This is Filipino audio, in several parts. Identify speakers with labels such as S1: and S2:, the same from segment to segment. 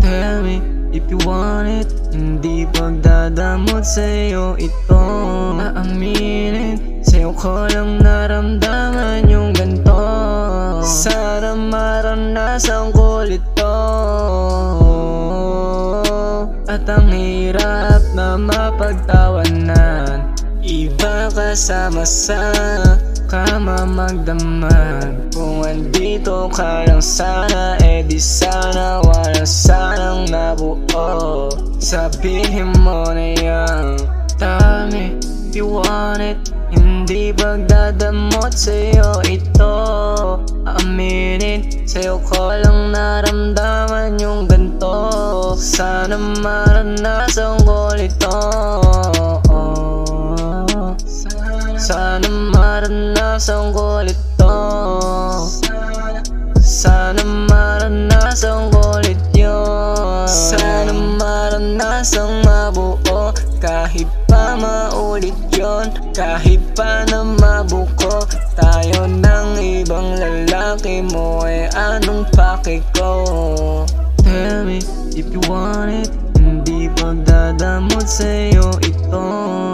S1: Tell me if you want it. Hindi pagdadamot sa'yo ito. Aaminin, sa'yo ko lang naramdaman yung ganto. Sana maranasan ko ito. At ang hirap na mapagtawanan. Iba kasama sa kama magdamag. Kung andito ka lang sana, di sana walang sanang nabuo. Sabihin mo na yan. Tell me if you want it. Hindi pagdadamot sa'yo ito. Aaminin, sa'yo ko lang naramdaman yung ganto. Sana maranasan ko ito. Sana maranasan ko ito. Sana maranasan ko ulit yun. Sana maranasang mabuo. Kahit pa maulit yun, kahit pa na mabuko tayo ng ibang lalaki mo, anong pake ko? Tell me if you want it. Hindi pagdadamot sa'yo ito.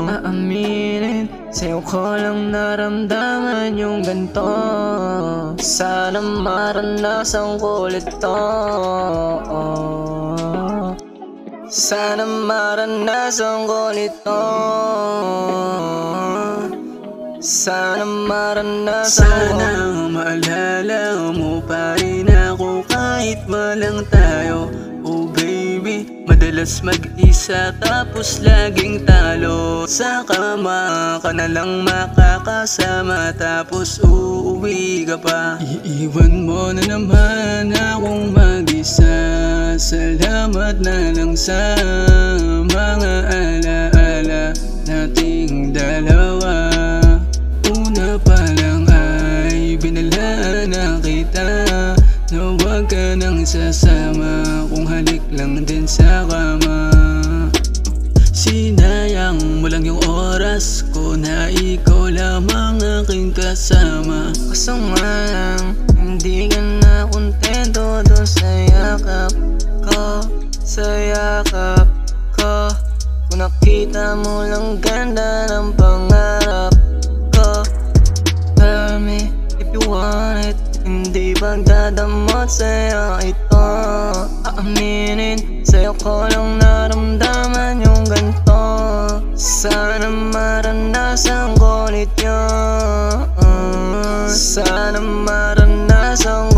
S1: Aaminin, sa'yo ko lang naramdaman yung ganto. Sana maranasan ko ulit to. Sana maranasan ko ulit to. Sana maranasan ko.
S2: Sana maalala mo pa rin ako kahit walang tayo. Oh baby, madalas mag-isa tapos laging talo. Sa kama ka na lang makakasama tapos uuwi ka pa. Iiwan mo na naman akong mag-isa. Salamat na lang sa mga alaala nating dalawa. Una pa lang ay binalaan na kita na huwag ka nang sasama kung halik lang din sa kama. Sinayang mo lang yung oras ko na ikaw lamang aking kasama.
S1: Kaso nga lang, hindi ka na kontento doon sa yakap ko. Sa yakap ko, kung nakita mo lang ganda ng pangarap ko. Tell me if you want it. Hindi pagdadamot sa'yo ito. Aaminin, sa'yo ko lang naramdaman yung ganto. Sana maranasan ko ulit yun. Sana maranasan